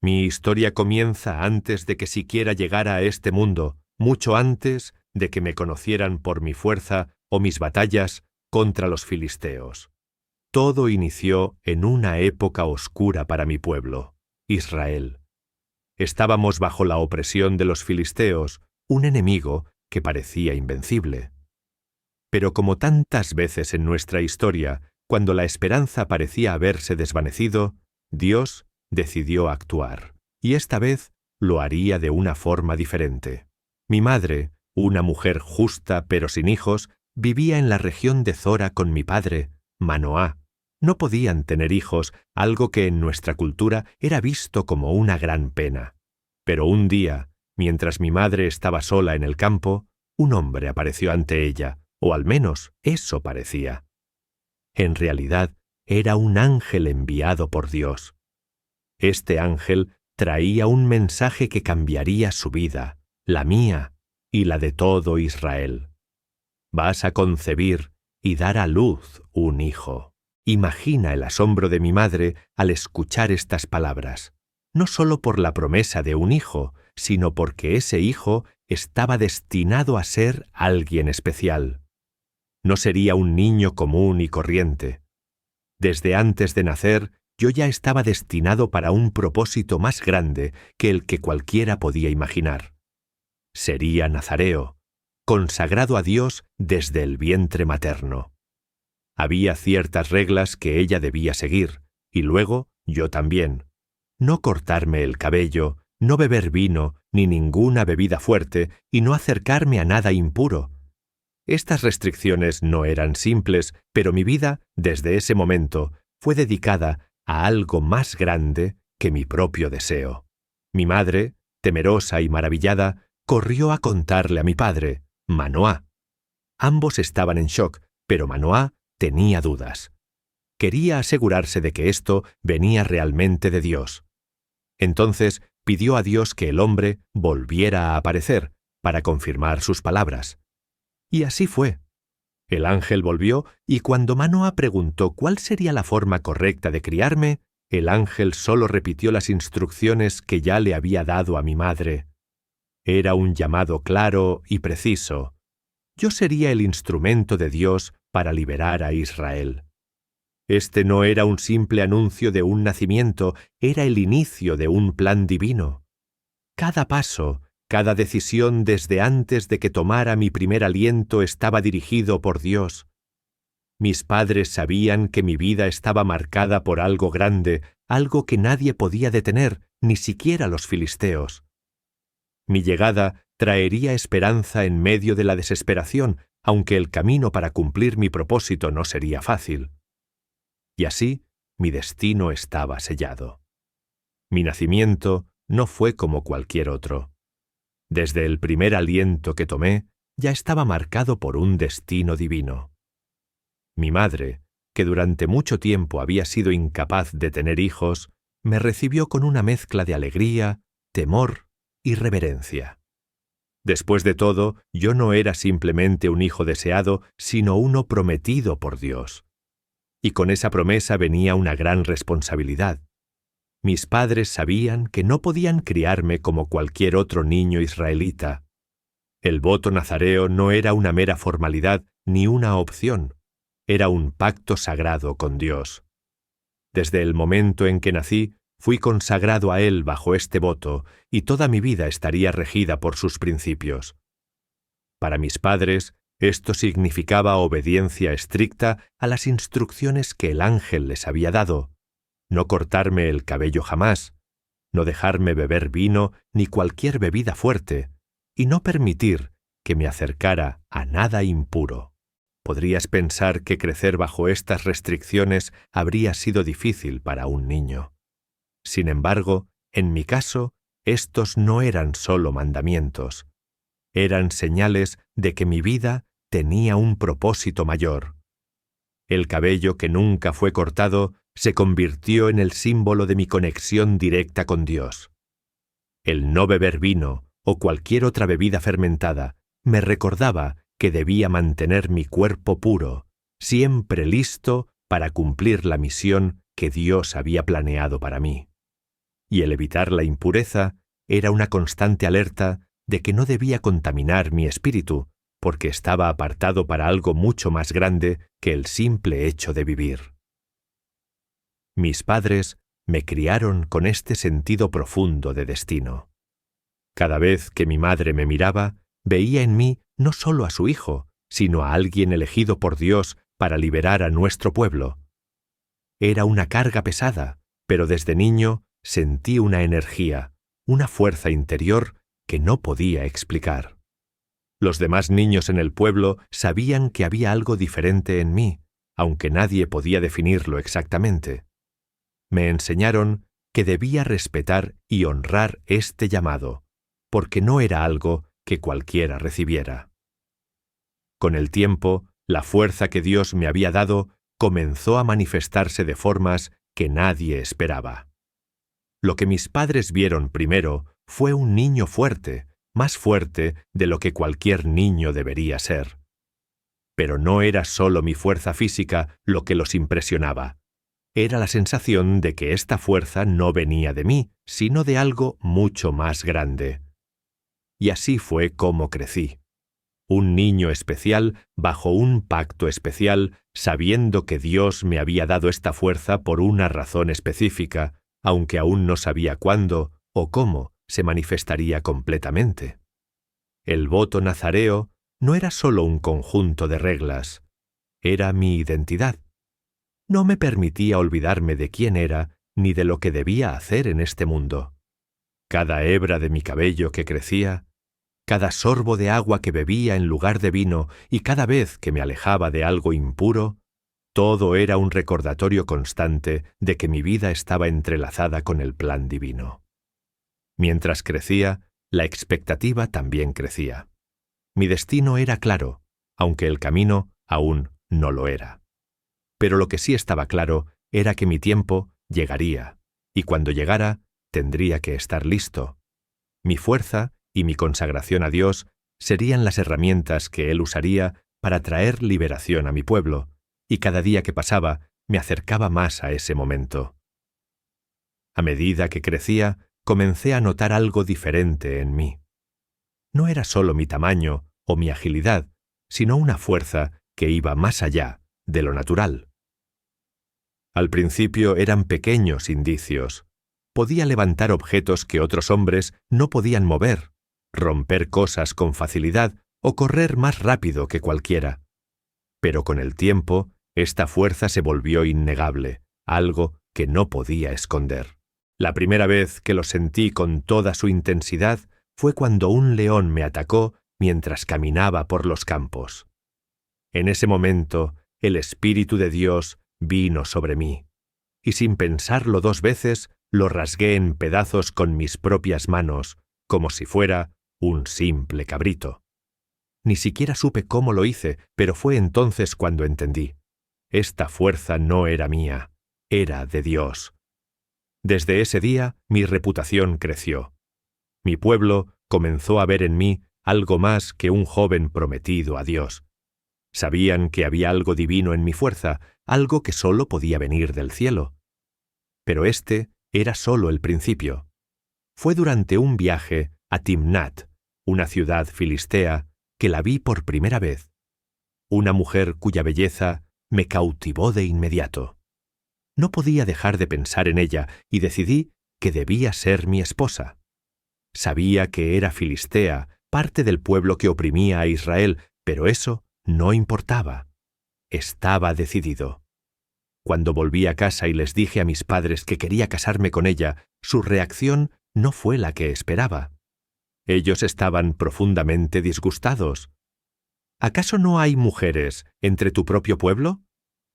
Mi historia comienza antes de que siquiera llegara a este mundo, mucho antes de que me conocieran por mi fuerza o mis batallas contra los filisteos. Todo inició en una época oscura para mi pueblo, Israel. Estábamos bajo la opresión de los filisteos, un enemigo que parecía invencible. Pero como tantas veces en nuestra historia, cuando la esperanza parecía haberse desvanecido, Dios decidió actuar, y esta vez lo haría de una forma diferente. Mi madre, una mujer justa pero sin hijos, vivía en la región de Zora con mi padre, Manoá. No podían tener hijos, algo que en nuestra cultura era visto como una gran pena. Pero un día, mientras mi madre estaba sola en el campo, un hombre apareció ante ella, o al menos eso parecía. En realidad, era un ángel enviado por Dios. Este ángel traía un mensaje que cambiaría su vida, la mía y la de todo Israel. Vas a concebir y dar a luz un hijo. Imagina el asombro de mi madre al escuchar estas palabras, no solo por la promesa de un hijo, sino porque ese hijo estaba destinado a ser alguien especial. No sería un niño común y corriente. Desde antes de nacer, yo ya estaba destinado para un propósito más grande que el que cualquiera podía imaginar. Sería nazareo, consagrado a Dios desde el vientre materno. Había ciertas reglas que ella debía seguir, y luego yo también. No cortarme el cabello, no beber vino ni ninguna bebida fuerte y no acercarme a nada impuro. Estas restricciones no eran simples, pero mi vida, desde ese momento, fue dedicada a algo más grande que mi propio deseo. Mi madre, temerosa y maravillada, corrió a contarle a mi padre, Manoá. Ambos estaban en shock, pero Manoá tenía dudas. Quería asegurarse de que esto venía realmente de Dios. Entonces pidió a Dios que el hombre volviera a aparecer para confirmar sus palabras. Y así fue. El ángel volvió y cuando Manoá preguntó cuál sería la forma correcta de criarme, el ángel solo repitió las instrucciones que ya le había dado a mi madre. Era un llamado claro y preciso. Yo sería el instrumento de Dios para liberar a Israel. Este no era un simple anuncio de un nacimiento, era el inicio de un plan divino. Cada paso, cada decisión desde antes de que tomara mi primer aliento estaba dirigido por Dios. Mis padres sabían que mi vida estaba marcada por algo grande, algo que nadie podía detener, ni siquiera los filisteos. Mi llegada traería esperanza en medio de la desesperación, aunque el camino para cumplir mi propósito no sería fácil. Y así, mi destino estaba sellado. Mi nacimiento no fue como cualquier otro. Desde el primer aliento que tomé, ya estaba marcado por un destino divino. Mi madre, que durante mucho tiempo había sido incapaz de tener hijos, me recibió con una mezcla de alegría, temor y reverencia. Después de todo, yo no era simplemente un hijo deseado, sino uno prometido por Dios. Y con esa promesa venía una gran responsabilidad. Mis padres sabían que no podían criarme como cualquier otro niño israelita. El voto nazareo no era una mera formalidad ni una opción. Era un pacto sagrado con Dios. Desde el momento en que nací, fui consagrado a Él bajo este voto, y toda mi vida estaría regida por sus principios. Para mis padres, esto significaba obediencia estricta a las instrucciones que el ángel les había dado: no cortarme el cabello jamás, no dejarme beber vino ni cualquier bebida fuerte, y no permitir que me acercara a nada impuro. Podrías pensar que crecer bajo estas restricciones habría sido difícil para un niño. Sin embargo, en mi caso, estos no eran solo mandamientos. Eran señales de que mi vida tenía un propósito mayor. El cabello que nunca fue cortado se convirtió en el símbolo de mi conexión directa con Dios. El no beber vino o cualquier otra bebida fermentada me recordaba que debía mantener mi cuerpo puro, siempre listo para cumplir la misión que Dios había planeado para mí. y el evitar la impureza era una constante alerta de que no debía contaminar mi espíritu, porque estaba apartado para algo mucho más grande que el simple hecho de vivir. Mis padres me criaron con este sentido profundo de destino. Cada vez que mi madre me miraba, veía en mí no solo a su hijo, sino a alguien elegido por Dios para liberar a nuestro pueblo. Era una carga pesada, pero desde niño sentí una energía, una fuerza interior que no podía explicar. Los demás niños en el pueblo sabían que había algo diferente en mí, aunque nadie podía definirlo exactamente. Me enseñaron que debía respetar y honrar este llamado, porque no era algo que cualquiera recibiera. Con el tiempo, la fuerza que Dios me había dado comenzó a manifestarse de formas que nadie esperaba. Lo que mis padres vieron primero fue un niño fuerte, más fuerte de lo que cualquier niño debería ser. Pero no era solo mi fuerza física lo que los impresionaba. Era la sensación de que esta fuerza no venía de mí, sino de algo mucho más grande. Y así fue como crecí. Un niño especial bajo un pacto especial, sabiendo que Dios me había dado esta fuerza por una razón específica, aunque aún no sabía cuándo o cómo se manifestaría completamente. El voto nazareo no era solo un conjunto de reglas, era mi identidad. No me permitía olvidarme de quién era ni de lo que debía hacer en este mundo. Cada hebra de mi cabello que crecía, cada sorbo de agua que bebía en lugar de vino y cada vez que me alejaba de algo impuro, todo era un recordatorio constante de que mi vida estaba entrelazada con el plan divino. Mientras crecía, la expectativa también crecía. Mi destino era claro, aunque el camino aún no lo era. Pero lo que sí estaba claro era que mi tiempo llegaría, y cuando llegara, tendría que estar listo. Mi fuerza y mi consagración a Dios serían las herramientas que Él usaría para traer liberación a mi pueblo, y cada día que pasaba me acercaba más a ese momento. A medida que crecía, comencé a notar algo diferente en mí. No era solo mi tamaño o mi agilidad, sino una fuerza que iba más allá de lo natural. Al principio eran pequeños indicios. Podía levantar objetos que otros hombres no podían mover, romper cosas con facilidad o correr más rápido que cualquiera. Pero con el tiempo, esta fuerza se volvió innegable, algo que no podía esconder. La primera vez que lo sentí con toda su intensidad fue cuando un león me atacó mientras caminaba por los campos. En ese momento, el Espíritu de Dios vino sobre mí, y sin pensarlo dos veces, lo rasgué en pedazos con mis propias manos, como si fuera un simple cabrito. Ni siquiera supe cómo lo hice, pero fue entonces cuando entendí. Esta fuerza no era mía, era de Dios. Desde ese día, mi reputación creció. Mi pueblo comenzó a ver en mí algo más que un joven prometido a Dios. Sabían que había algo divino en mi fuerza, algo que solo podía venir del cielo. Pero este era solo el principio. Fue durante un viaje a Timnat, una ciudad filistea, que la vi por primera vez. Una mujer cuya belleza me cautivó de inmediato. No podía dejar de pensar en ella y decidí que debía ser mi esposa. Sabía que era filistea, parte del pueblo que oprimía a Israel, pero eso no importaba. Estaba decidido. Cuando volví a casa y les dije a mis padres que quería casarme con ella, su reacción no fue la que esperaba. Ellos estaban profundamente disgustados. ¿Acaso no hay mujeres entre tu propio pueblo?,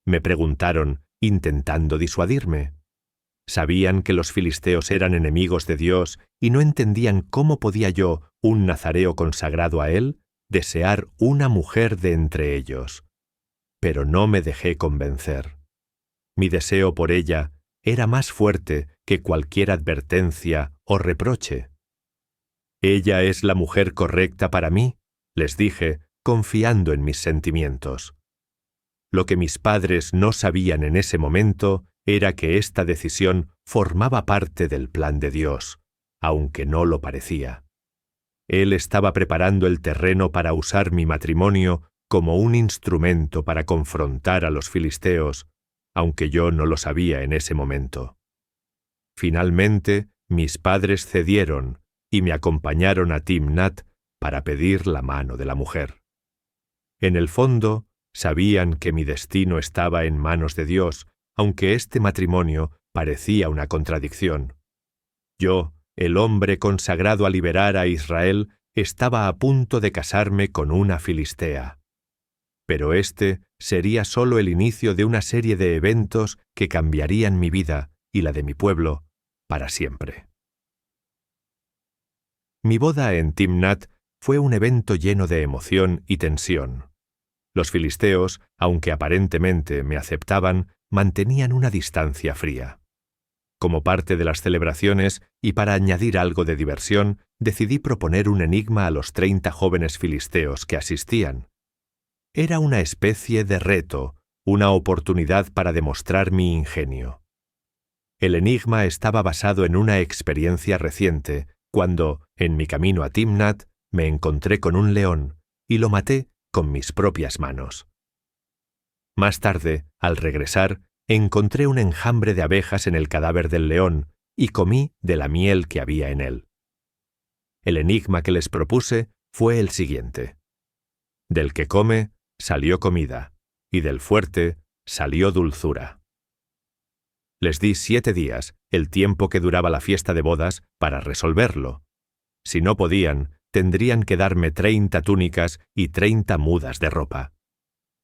me preguntaron, intentando disuadirme. Sabían que los filisteos eran enemigos de Dios y no entendían cómo podía yo, un nazareo consagrado a Él, desear una mujer de entre ellos. Pero no me dejé convencer. Mi deseo por ella era más fuerte que cualquier advertencia o reproche. «Ella es la mujer correcta para mí», les dije, confiando en mis sentimientos. Lo que mis padres no sabían en ese momento era que esta decisión formaba parte del plan de Dios, aunque no lo parecía. Él estaba preparando el terreno para usar mi matrimonio como un instrumento para confrontar a los filisteos, aunque yo no lo sabía en ese momento. Finalmente, mis padres cedieron y me acompañaron a Timnat para pedir la mano de la mujer. En el fondo, sabían que mi destino estaba en manos de Dios, aunque este matrimonio parecía una contradicción. Yo, el hombre consagrado a liberar a Israel, estaba a punto de casarme con una filistea. Pero este sería solo el inicio de una serie de eventos que cambiarían mi vida y la de mi pueblo para siempre. Mi boda en Timnat fue un evento lleno de emoción y tensión. Los filisteos, aunque aparentemente me aceptaban, mantenían una distancia fría. Como parte de las celebraciones y para añadir algo de diversión, decidí proponer un enigma a los 30 jóvenes filisteos que asistían. Era una especie de reto, una oportunidad para demostrar mi ingenio. El enigma estaba basado en una experiencia reciente, cuando, en mi camino a Timnat, me encontré con un león y lo maté con mis propias manos. Más tarde, al regresar, encontré un enjambre de abejas en el cadáver del león y comí de la miel que había en él. El enigma que les propuse fue el siguiente. Del que come, salió comida, y del fuerte, salió dulzura. Les di 7 días, el tiempo que duraba la fiesta de bodas, para resolverlo. Si no podían, tendrían que darme 30 túnicas y 30 mudas de ropa.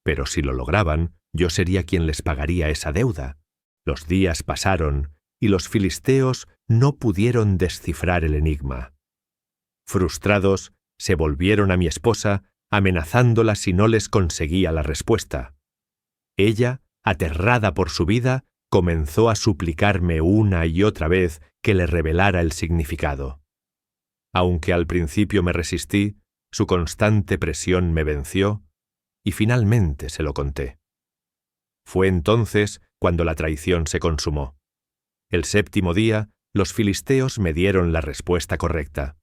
Pero si lo lograban, yo sería quien les pagaría esa deuda. Los días pasaron y los filisteos no pudieron descifrar el enigma. Frustrados, se volvieron a mi esposa, amenazándola si no les conseguía la respuesta. Ella, aterrada por su vida, comenzó a suplicarme una y otra vez que le revelara el significado. Aunque al principio me resistí, su constante presión me venció y finalmente se lo conté. Fue entonces cuando la traición se consumó. El 7º día, los filisteos me dieron la respuesta correcta.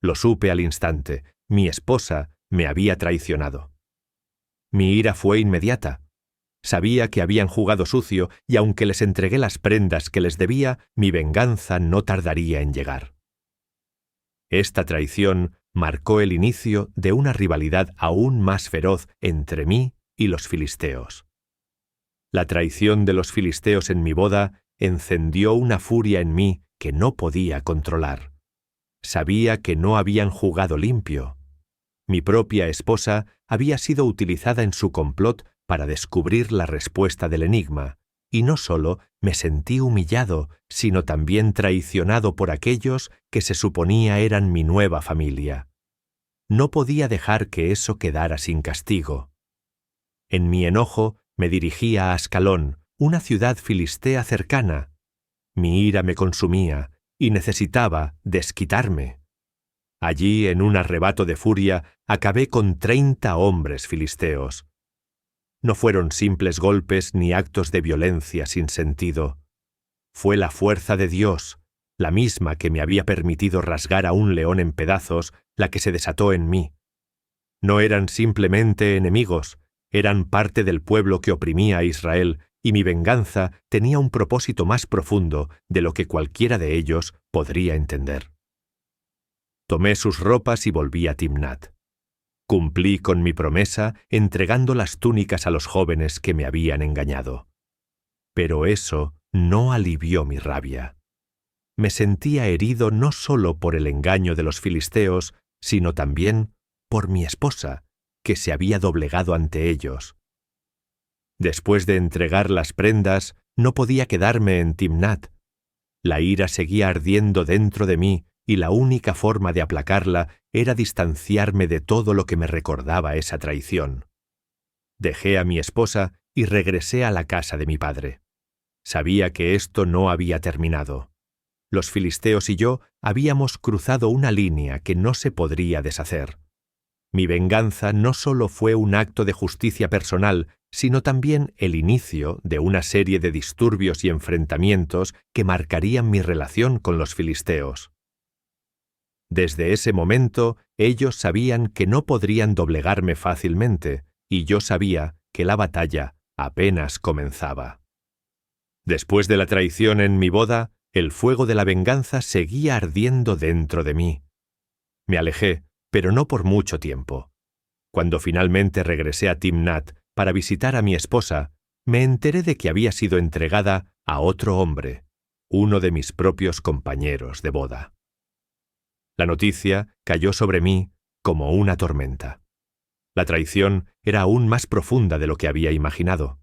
Lo supe al instante, mi esposa me había traicionado. Mi ira fue inmediata. Sabía que habían jugado sucio y aunque les entregué las prendas que les debía, mi venganza no tardaría en llegar. Esta traición marcó el inicio de una rivalidad aún más feroz entre mí y los filisteos. La traición de los filisteos en mi boda encendió una furia en mí que no podía controlar. Sabía que no habían jugado limpio. Mi propia esposa había sido utilizada en su complot para descubrir la respuesta del enigma, y no solo me sentí humillado, sino también traicionado por aquellos que se suponía eran mi nueva familia. No podía dejar que eso quedara sin castigo. En mi enojo me dirigí a Ascalón, una ciudad filistea cercana. Mi ira me consumía y necesitaba desquitarme. Allí, en un arrebato de furia, acabé con 30 hombres filisteos. No fueron simples golpes ni actos de violencia sin sentido. Fue la fuerza de Dios, la misma que me había permitido rasgar a un león en pedazos, la que se desató en mí. No eran simplemente enemigos, eran parte del pueblo que oprimía a Israel, y mi venganza tenía un propósito más profundo de lo que cualquiera de ellos podría entender. Tomé sus ropas y volví a Timnat. Cumplí con mi promesa entregando las túnicas a los jóvenes que me habían engañado. Pero eso no alivió mi rabia. Me sentía herido no solo por el engaño de los filisteos, sino también por mi esposa, que se había doblegado ante ellos. Después de entregar las prendas, no podía quedarme en Timnat. La ira seguía ardiendo dentro de mí, y la única forma de aplacarla era distanciarme de todo lo que me recordaba esa traición. Dejé a mi esposa y regresé a la casa de mi padre. Sabía que esto no había terminado. Los filisteos y yo habíamos cruzado una línea que no se podría deshacer. Mi venganza no solo fue un acto de justicia personal, sino también el inicio de una serie de disturbios y enfrentamientos que marcarían mi relación con los filisteos. Desde ese momento, ellos sabían que no podrían doblegarme fácilmente, y yo sabía que la batalla apenas comenzaba. Después de la traición en mi boda, el fuego de la venganza seguía ardiendo dentro de mí. Me alejé, pero no por mucho tiempo. Cuando finalmente regresé a Timnat para visitar a mi esposa, me enteré de que había sido entregada a otro hombre, uno de mis propios compañeros de boda. La noticia cayó sobre mí como una tormenta. La traición era aún más profunda de lo que había imaginado.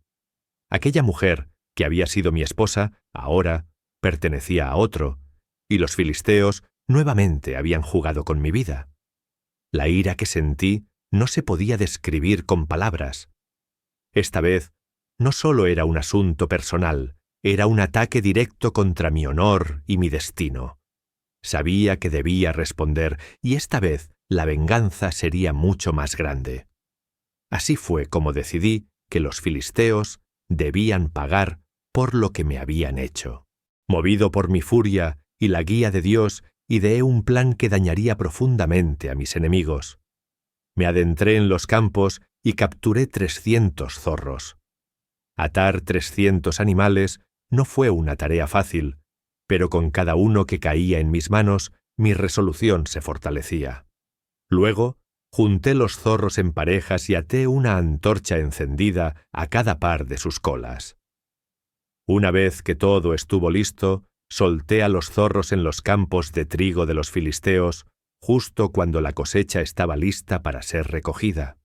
Aquella mujer, que había sido mi esposa, ahora pertenecía a otro, y los filisteos nuevamente habían jugado con mi vida. La ira que sentí no se podía describir con palabras. Esta vez, no solo era un asunto personal, era un ataque directo contra mi honor y mi destino. Sabía que debía responder, y esta vez la venganza sería mucho más grande. Así fue como decidí que los filisteos debían pagar por lo que me habían hecho. Movido por mi furia y la guía de Dios, ideé un plan que dañaría profundamente a mis enemigos. Me adentré en los campos y capturé 300 zorros. Atar 300 animales no fue una tarea fácil, pero con cada uno que caía en mis manos, mi resolución se fortalecía. Luego, junté los zorros en parejas y até una antorcha encendida a cada par de sus colas. Una vez que todo estuvo listo, solté a los zorros en los campos de trigo de los filisteos, justo cuando la cosecha estaba lista para ser recogida.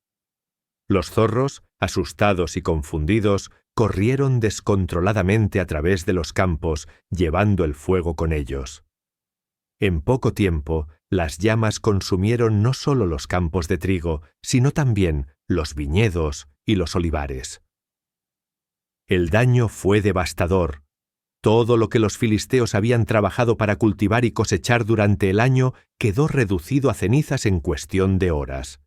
Los zorros, asustados y confundidos, corrieron descontroladamente a través de los campos, llevando el fuego con ellos. En poco tiempo, las llamas consumieron no solo los campos de trigo, sino también los viñedos y los olivares. El daño fue devastador. Todo lo que los filisteos habían trabajado para cultivar y cosechar durante el año quedó reducido a cenizas en cuestión de horas.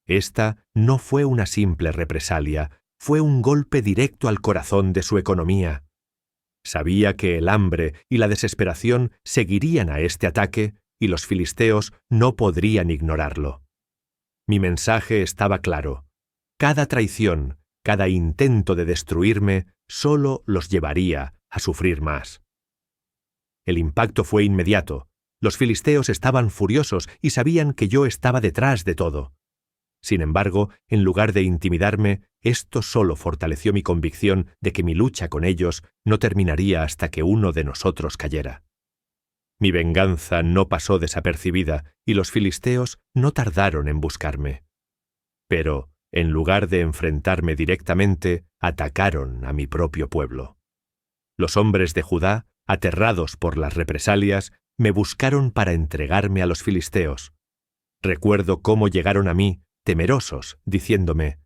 Esta no fue una simple represalia, fue un golpe directo al corazón de su economía. Sabía que el hambre y la desesperación seguirían a este ataque y los filisteos no podrían ignorarlo. Mi mensaje estaba claro. Cada traición, cada intento de destruirme, solo los llevaría a sufrir más. El impacto fue inmediato. Los filisteos estaban furiosos y sabían que yo estaba detrás de todo. Sin embargo, en lugar de intimidarme, esto solo fortaleció mi convicción de que mi lucha con ellos no terminaría hasta que uno de nosotros cayera. Mi venganza no pasó desapercibida y los filisteos no tardaron en buscarme. Pero, en lugar de enfrentarme directamente, atacaron a mi propio pueblo. Los hombres de Judá, aterrados por las represalias, me buscaron para entregarme a los filisteos. Recuerdo cómo llegaron a mí, temerosos, diciéndome: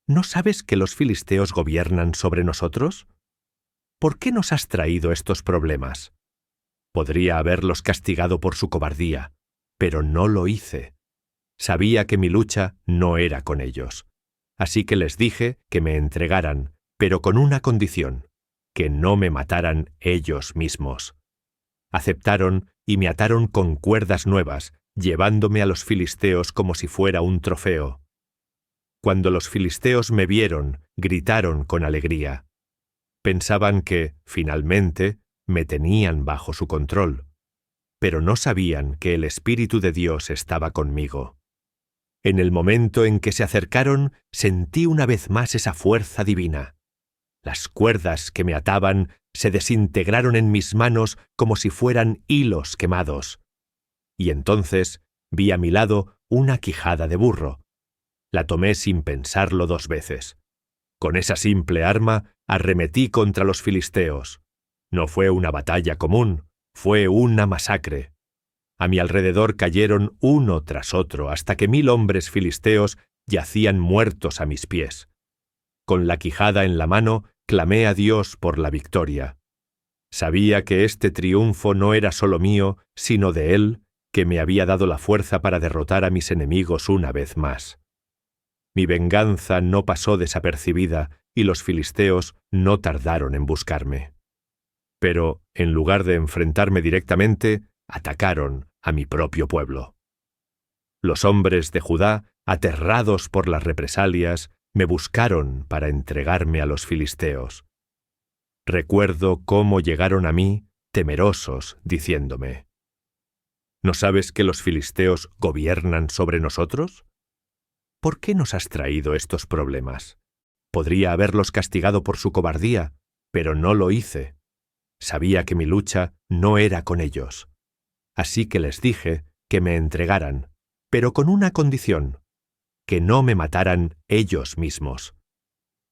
¿No sabes que los filisteos gobiernan sobre nosotros? ¿Por qué nos has traído estos problemas? Podría haberlos castigado por su cobardía, pero no lo hice. Sabía que mi lucha no era con ellos. Así que les dije que me entregaran, pero con una condición: que no me mataran ellos mismos. Aceptaron y me ataron con cuerdas nuevas, llevándome a los filisteos como si fuera un trofeo. Cuando los filisteos me vieron, gritaron con alegría. Pensaban que, finalmente, me tenían bajo su control, pero no sabían que el Espíritu de Dios estaba conmigo. En el momento en que se acercaron, sentí una vez más esa fuerza divina. Las cuerdas que me ataban se desintegraron en mis manos como si fueran hilos quemados. Y entonces vi a mi lado una quijada de burro. La tomé sin pensarlo 2 veces. Con esa simple arma arremetí contra los filisteos. No fue una batalla común, fue una masacre. A mi alrededor cayeron uno tras otro hasta que 1000 hombres filisteos yacían muertos a mis pies. Con la quijada en la mano, clamé a Dios por la victoria. Sabía que este triunfo no era solo mío, sino de Él, que me había dado la fuerza para derrotar a mis enemigos una vez más. Mi venganza no pasó desapercibida y los filisteos no tardaron en buscarme. Pero, en lugar de enfrentarme directamente, atacaron a mi propio pueblo. Los hombres de Judá, aterrados por las represalias, me buscaron para entregarme a los filisteos. Recuerdo cómo llegaron a mí, temerosos, diciéndome: ¿no sabes que los filisteos gobiernan sobre nosotros? ¿Por qué nos has traído estos problemas? Podría haberlos castigado por su cobardía, pero no lo hice. Sabía que mi lucha no era con ellos. Así que les dije que me entregaran, pero con una condición: que no me mataran ellos mismos.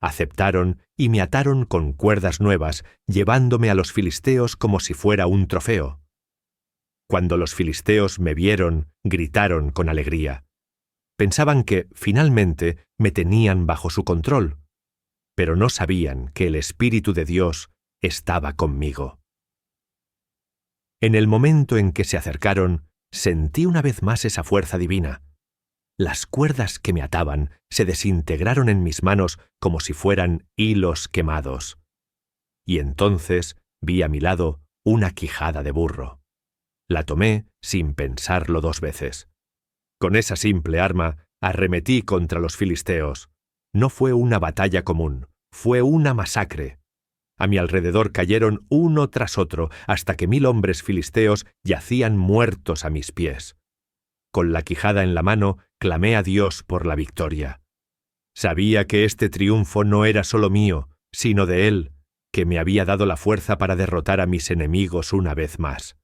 Aceptaron y me ataron con cuerdas nuevas, llevándome a los filisteos como si fuera un trofeo. Cuando los filisteos me vieron, gritaron con alegría. Pensaban que, finalmente, me tenían bajo su control, pero no sabían que el Espíritu de Dios estaba conmigo. En el momento en que se acercaron, sentí una vez más esa fuerza divina. Las cuerdas que me ataban se desintegraron en mis manos como si fueran hilos quemados. Y entonces vi a mi lado una quijada de burro. La tomé sin pensarlo 2 veces. Con esa simple arma arremetí contra los filisteos. No fue una batalla común, fue una masacre. A mi alrededor cayeron uno tras otro hasta que 1000 hombres filisteos yacían muertos a mis pies. Con la quijada en la mano, clamé a Dios por la victoria. Sabía que este triunfo no era solo mío, sino de Él, que me había dado la fuerza para derrotar a mis enemigos una vez más.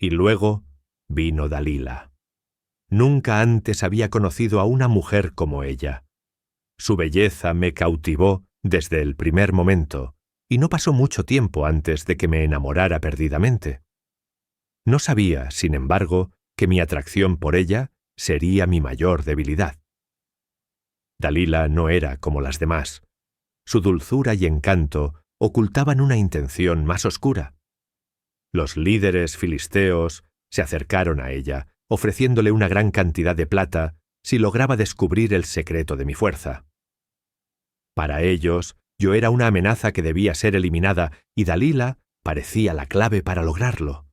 Y luego vino Dalila. Nunca antes había conocido a una mujer como ella. Su belleza me cautivó desde el primer momento, y no pasó mucho tiempo antes de que me enamorara perdidamente. No sabía, sin embargo, que mi atracción por ella sería mi mayor debilidad. Dalila no era como las demás. Su dulzura y encanto ocultaban una intención más oscura. Los líderes filisteos se acercaron a ella, ofreciéndole una gran cantidad de plata si lograba descubrir el secreto de mi fuerza. Para ellos, yo era una amenaza que debía ser eliminada y Dalila parecía la clave para lograrlo.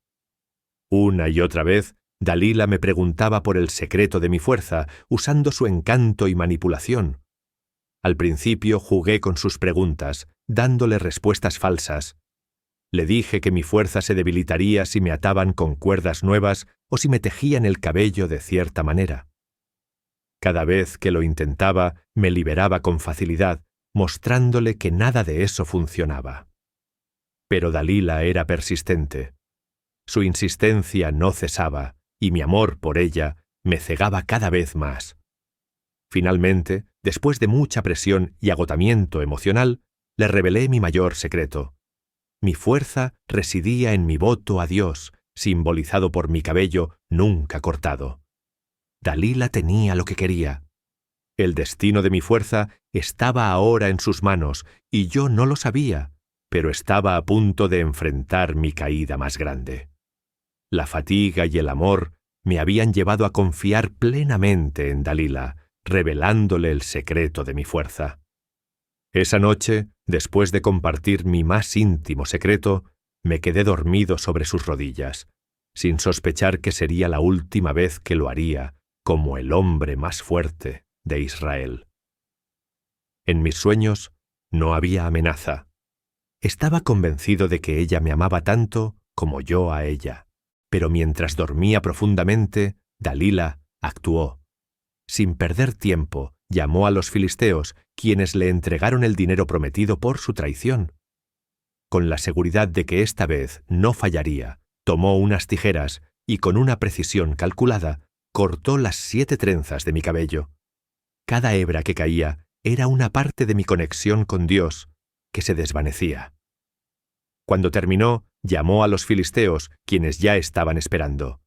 Una y otra vez, Dalila me preguntaba por el secreto de mi fuerza, usando su encanto y manipulación. Al principio jugué con sus preguntas, dándole respuestas falsas. Le dije que mi fuerza se debilitaría si me ataban con cuerdas nuevas o si me tejían el cabello de cierta manera. Cada vez que lo intentaba, me liberaba con facilidad, mostrándole que nada de eso funcionaba. Pero Dalila era persistente. Su insistencia no cesaba, y mi amor por ella me cegaba cada vez más. Finalmente, después de mucha presión y agotamiento emocional, le revelé mi mayor secreto. Mi fuerza residía en mi voto a Dios, simbolizado por mi cabello nunca cortado. Dalila tenía lo que quería. El destino de mi fuerza estaba ahora en sus manos, y yo no lo sabía, pero estaba a punto de enfrentar mi caída más grande. La fatiga y el amor me habían llevado a confiar plenamente en Dalila, revelándole el secreto de mi fuerza. Esa noche, después de compartir mi más íntimo secreto, me quedé dormido sobre sus rodillas, sin sospechar que sería la última vez que lo haría como el hombre más fuerte de Israel. En mis sueños no había amenaza. Estaba convencido de que ella me amaba tanto como yo a ella. Pero mientras dormía profundamente, Dalila actuó. Sin perder tiempo, llamó a los filisteos, quienes le entregaron el dinero prometido por su traición. Con la seguridad de que esta vez no fallaría, tomó unas tijeras y con una precisión calculada, cortó las 7 trenzas de mi cabello. Cada hebra que caía era una parte de mi conexión con Dios, que se desvanecía. Cuando terminó, llamó a los filisteos, quienes ya estaban esperando.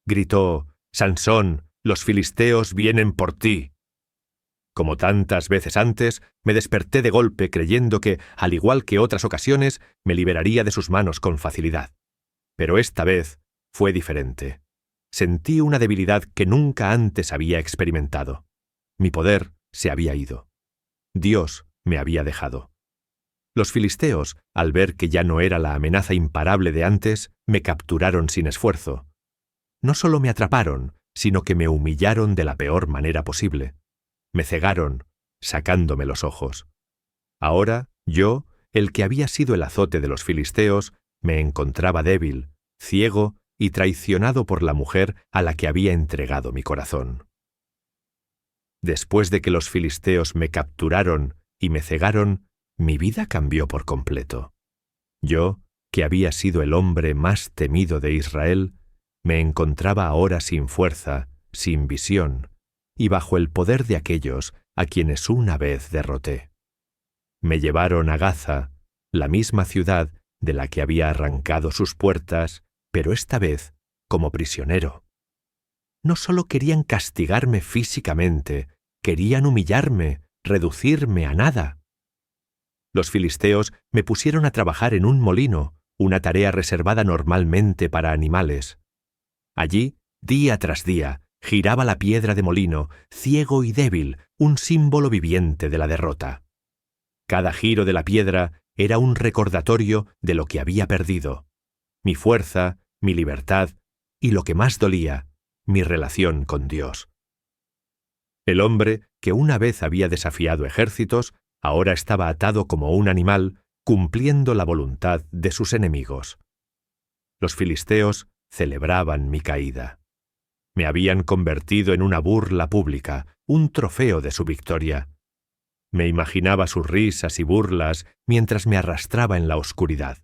Gritó: «Sansón, los filisteos vienen por ti». Como tantas veces antes, me desperté de golpe creyendo que, al igual que otras ocasiones, me liberaría de sus manos con facilidad. Pero esta vez fue diferente. Sentí una debilidad que nunca antes había experimentado. Mi poder se había ido. Dios me había dejado. Los filisteos, al ver que ya no era la amenaza imparable de antes, me capturaron sin esfuerzo. No solo me atraparon, sino que me humillaron de la peor manera posible. Me cegaron, sacándome los ojos. Ahora, yo, el que había sido el azote de los filisteos, me encontraba débil, ciego y traicionado por la mujer a la que había entregado mi corazón. Después de que los filisteos me capturaron y me cegaron, mi vida cambió por completo. Yo, que había sido el hombre más temido de Israel, me encontraba ahora sin fuerza, sin visión, y bajo el poder de aquellos a quienes una vez derroté. Me llevaron a Gaza, la misma ciudad de la que había arrancado sus puertas, pero esta vez como prisionero. No solo querían castigarme físicamente, querían humillarme, reducirme a nada. Los filisteos me pusieron a trabajar en un molino, una tarea reservada normalmente para animales. Allí, día tras día, giraba la piedra de molino, ciego y débil, un símbolo viviente de la derrota. Cada giro de la piedra era un recordatorio de lo que había perdido: mi fuerza, mi libertad y, lo que más dolía, mi relación con Dios. El hombre, que una vez había desafiado ejércitos, ahora estaba atado como un animal, cumpliendo la voluntad de sus enemigos. Los filisteos celebraban mi caída. Me habían convertido en una burla pública, un trofeo de su victoria. Me imaginaba sus risas y burlas mientras me arrastraba en la oscuridad.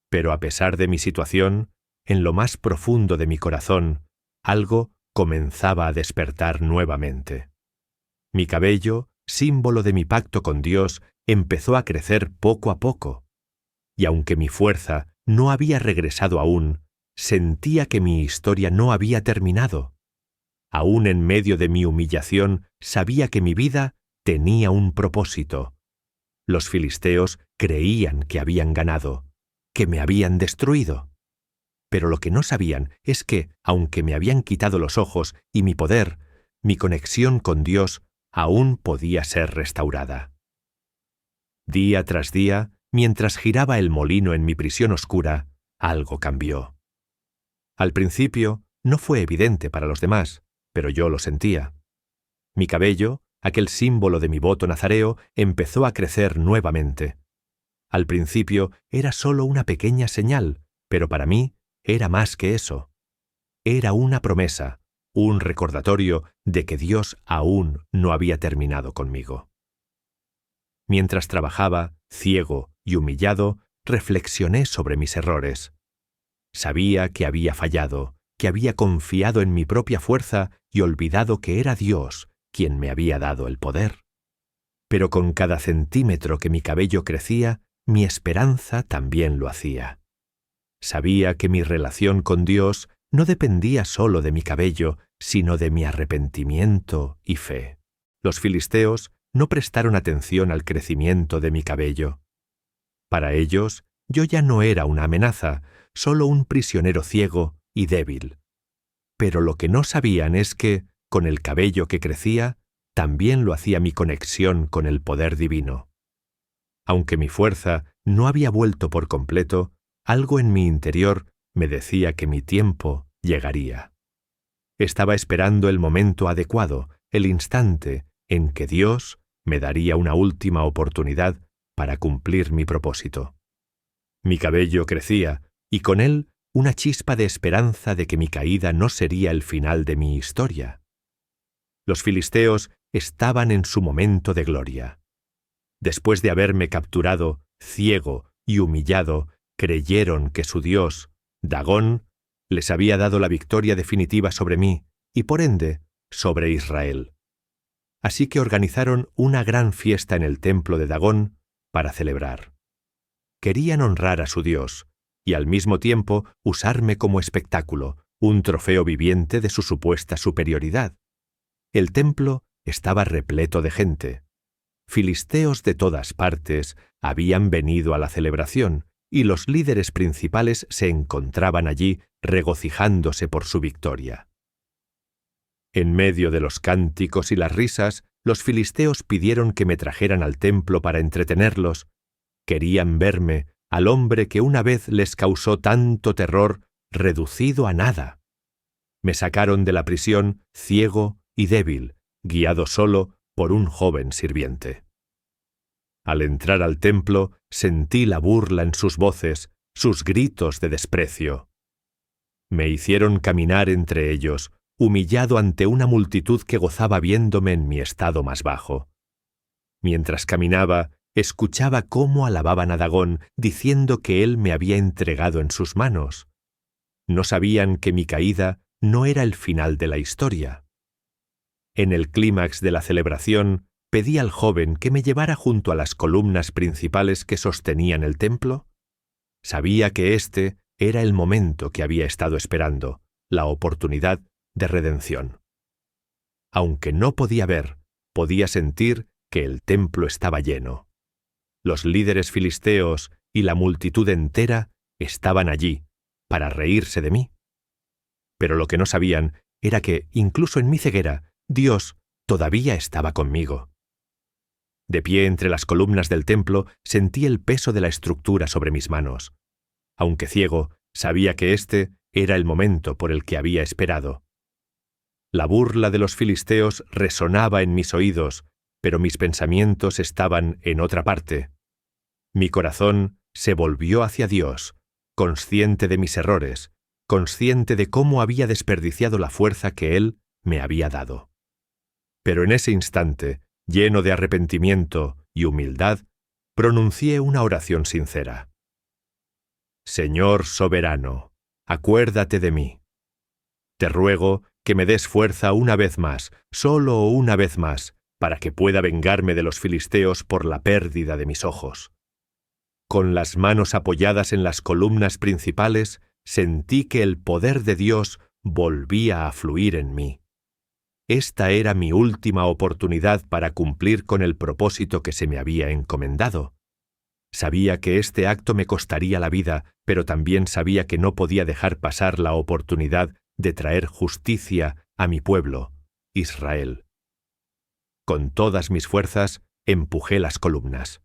Pero a pesar de mi situación, en lo más profundo de mi corazón, algo comenzaba a despertar nuevamente. Mi cabello, símbolo de mi pacto con Dios, empezó a crecer poco a poco. Y aunque mi fuerza no había regresado aún, sentía que mi historia no había terminado. Aún en medio de mi humillación, sabía que mi vida tenía un propósito. Los filisteos creían que habían ganado, que me habían destruido. Pero lo que no sabían es que, aunque me habían quitado los ojos y mi poder, mi conexión con Dios aún podía ser restaurada. Día tras día, mientras giraba el molino en mi prisión oscura, algo cambió. Al principio, no fue evidente para los demás, pero yo lo sentía. Mi cabello, aquel símbolo de mi voto nazareo, empezó a crecer nuevamente. Al principio era solo una pequeña señal, pero para mí era más que eso. Era una promesa, un recordatorio de que Dios aún no había terminado conmigo. Mientras trabajaba, ciego y humillado, reflexioné sobre mis errores. Sabía que había fallado, que había confiado en mi propia fuerza y olvidado que era Dios quien me había dado el poder. Pero con cada centímetro que mi cabello crecía, mi esperanza también lo hacía. Sabía que mi relación con Dios no dependía solo de mi cabello, sino de mi arrepentimiento y fe. Los filisteos no prestaron atención al crecimiento de mi cabello. Para ellos, yo ya no era una amenaza, solo un prisionero ciego y débil. Pero lo que no sabían es que, con el cabello que crecía, también lo hacía mi conexión con el poder divino. Aunque mi fuerza no había vuelto por completo, algo en mi interior me decía que mi tiempo llegaría. Estaba esperando el momento adecuado, el instante en que Dios me daría una última oportunidad para cumplir mi propósito. Mi cabello crecía, y con él una chispa de esperanza de que mi caída no sería el final de mi historia. Los filisteos estaban en su momento de gloria. Después de haberme capturado, ciego y humillado, creyeron que su dios, Dagón, les había dado la victoria definitiva sobre mí y, por ende, sobre Israel. Así que organizaron una gran fiesta en el templo de Dagón para celebrar. Querían honrar a su dios y al mismo tiempo usarme como espectáculo, un trofeo viviente de su supuesta superioridad. El templo estaba repleto de gente. Filisteos de todas partes habían venido a la celebración y los líderes principales se encontraban allí regocijándose por su victoria. En medio de los cánticos y las risas, los filisteos pidieron que me trajeran al templo para entretenerlos. Querían verme, al hombre que una vez les causó tanto terror, reducido a nada. Me sacaron de la prisión ciego y débil, guiado solo por un joven sirviente. Al entrar al templo, sentí la burla en sus voces, sus gritos de desprecio. Me hicieron caminar entre ellos, humillado ante una multitud que gozaba viéndome en mi estado más bajo. Mientras caminaba, escuchaba cómo alababan a Dagón, diciendo que él me había entregado en sus manos. No sabían que mi caída no era el final de la historia. En el clímax de la celebración, pedí al joven que me llevara junto a las columnas principales que sostenían el templo. Sabía que este era el momento que había estado esperando, la oportunidad de redención. Aunque no podía ver, podía sentir que el templo estaba lleno. Los líderes filisteos y la multitud entera estaban allí para reírse de mí. Pero lo que no sabían era que, incluso en mi ceguera, Dios todavía estaba conmigo. De pie entre las columnas del templo, sentí el peso de la estructura sobre mis manos. Aunque ciego, sabía que este era el momento por el que había esperado. La burla de los filisteos resonaba en mis oídos, pero mis pensamientos estaban en otra parte. Mi corazón se volvió hacia Dios, consciente de mis errores, consciente de cómo había desperdiciado la fuerza que Él me había dado. Pero en ese instante, lleno de arrepentimiento y humildad, pronuncié una oración sincera. Señor soberano, acuérdate de mí. Te ruego que me des fuerza una vez más, solo una vez más, para que pueda vengarme de los filisteos por la pérdida de mis ojos. Con las manos apoyadas en las columnas principales, sentí que el poder de Dios volvía a fluir en mí. Esta era mi última oportunidad para cumplir con el propósito que se me había encomendado. Sabía que este acto me costaría la vida, pero también sabía que no podía dejar pasar la oportunidad de traer justicia a mi pueblo, Israel. Con todas mis fuerzas, empujé las columnas.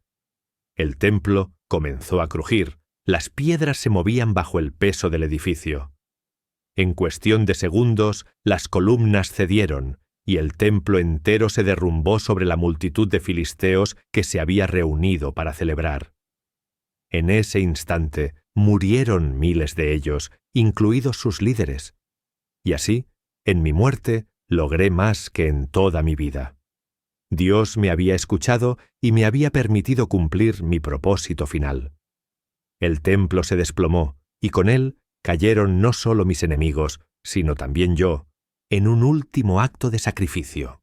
El templo comenzó a crujir, las piedras se movían bajo el peso del edificio. En cuestión de segundos, las columnas cedieron, y el templo entero se derrumbó sobre la multitud de filisteos que se había reunido para celebrar. En ese instante murieron miles de ellos, incluidos sus líderes. Y así, en mi muerte, logré más que en toda mi vida. Dios me había escuchado y me había permitido cumplir mi propósito final. El templo se desplomó, y con él cayeron no solo mis enemigos, sino también yo, en un último acto de sacrificio.